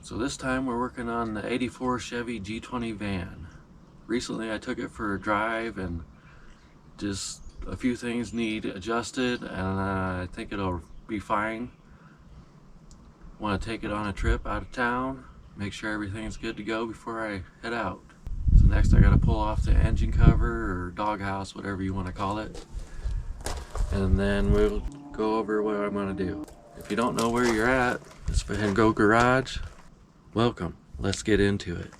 So this time we're working on the 84 Chevy G20 van. Recently I took it for a drive and just a few things need adjusted, and I think it'll be fine. Want to take it on a trip out of town, make sure everything's good to go before I head out. So next I got to pull off the engine cover or doghouse, whatever you want to call it, and then we'll go over what I'm going to do. If you don't know where you're at, it's Van Gogh Garage. Welcome. Let's get into it.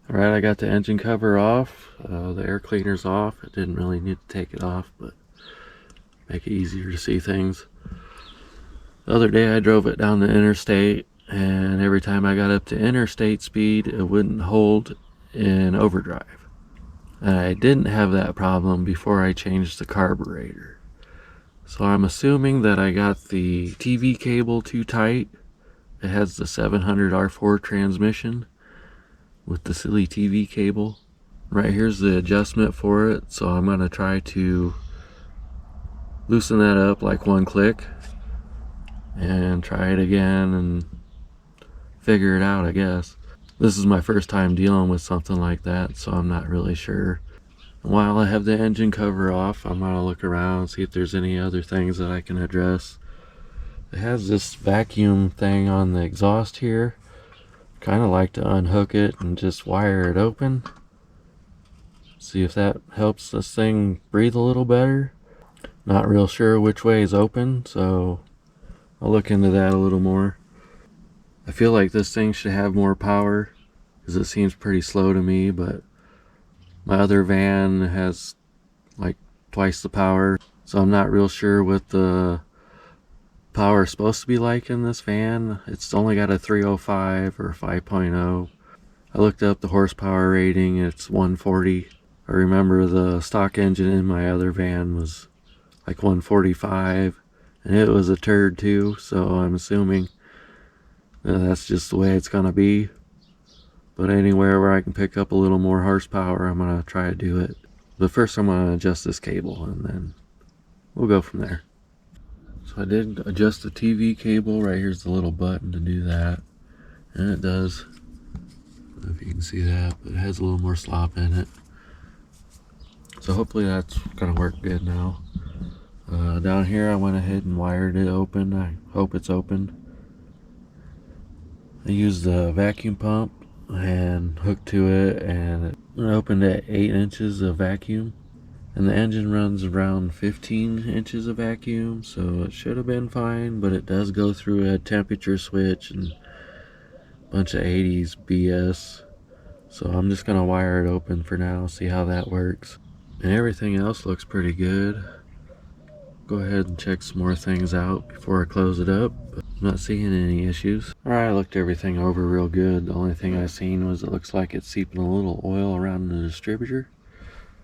Alright, I got the engine cover off, the air cleaner's off. I didn't really need to take it off, but make it easier to see things. The other day I drove it down the interstate, and every time I got up to interstate speed, it wouldn't hold in overdrive. And I didn't have that problem before I changed the carburetor. So I'm assuming that I got the TV cable too tight. It has the 700 R4 transmission with the silly TV cable. Right here's the adjustment for it, so I'm going to try to loosen that up like one click and try it again and figure it out, I guess. This is my first time dealing with something like that, so I'm not really sure. While I have the engine cover off, I'm going to look around, see if there's any other things that I can address. It has this vacuum thing on the exhaust here. Kind of like to unhook it and just wire it open. See if that helps this thing breathe a little better. Not real sure which way is open, so I'll look into that a little more. I feel like this thing should have more power because it seems pretty slow to me, but my other van has like twice the power, so I'm not real sure what the power is supposed to be like in this van. It's only got a 305 or 5.0. I looked up the horsepower rating, it's 140. I remember the stock engine in my other van was like 145, and it was a turd too, so I'm assuming that's just the way it's gonna be. But anywhere where I can pick up a little more horsepower, I'm gonna try to do it. But first I'm gonna adjust this cable and then we'll go from there. So I did adjust the TV cable. Right here's the little button to do that, and it does. I don't know if you can see that, but it has a little more slop in it. So hopefully that's gonna work good now. Down here I went ahead and wired it open. I hope it's open. I used the vacuum pump and hooked to it, and it opened at 8 inches of vacuum. And the engine runs around 15 inches of vacuum, so it should have been fine, but it does go through a temperature switch and a bunch of 80s BS. So I'm just going to wire it open for now, see how that works. And everything else looks pretty good. Go ahead and check some more things out before I close it up. But I'm not seeing any issues. Alright, I looked everything over real good. The only thing I seen was it looks like it's seeping a little oil around the distributor.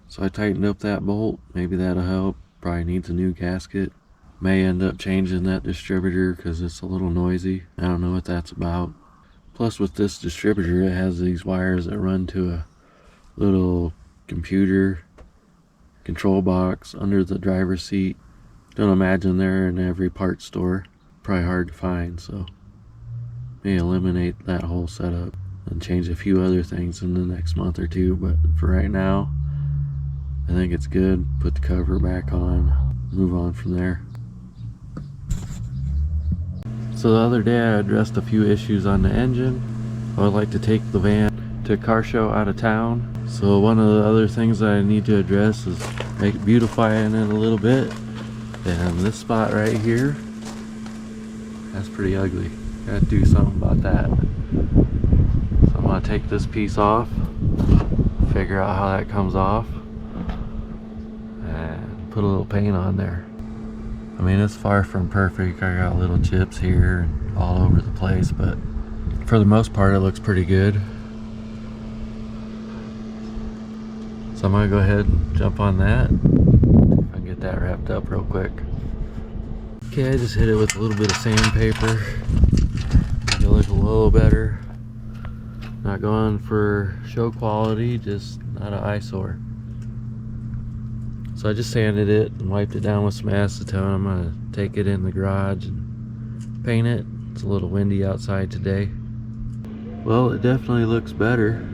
So I tightened up that bolt. Maybe that'll help. Probably needs a new gasket. May end up changing that distributor because it's a little noisy. I don't know what that's about. Plus with this distributor, it has these wires that run to a little computer control box under the driver's seat. Don't imagine they're in every parts store. Probably hard to find, so may eliminate that whole setup and change a few other things in the next month or two. But for right now, I think it's good. Put the cover back on, move on from there. So the other day I addressed a few issues on the engine. I would like to take the van to a car show out of town. So one of the other things that I need to address is beautifying it a little bit. And this spot right here, that's pretty ugly. Gotta do something about that. So I'm gonna take this piece off, figure out how that comes off, and put a little paint on there. I mean, it's far from perfect. I got little chips here and all over the place, but for the most part it looks pretty good. So I'm gonna go ahead and jump on that. If I can get that wrapped up real quick. Okay, I just hit it with a little bit of sandpaper. Make it look a little better. Not going for show quality, just not an eyesore. So I just sanded it and wiped it down with some acetone. I'm gonna take it in the garage and paint it. It's a little windy outside today. Well, it definitely looks better.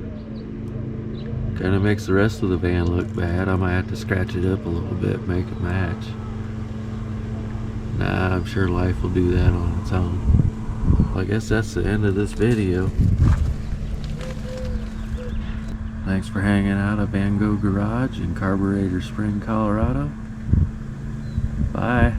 Kind of makes the rest of the van look bad. I might have to scratch it up a little bit, make it match. Nah, I'm sure life will do that on its own. Well, I guess that's the end of this video. Thanks for hanging out at Van Gogh Garage in Carburetor Spring, Colorado. Bye.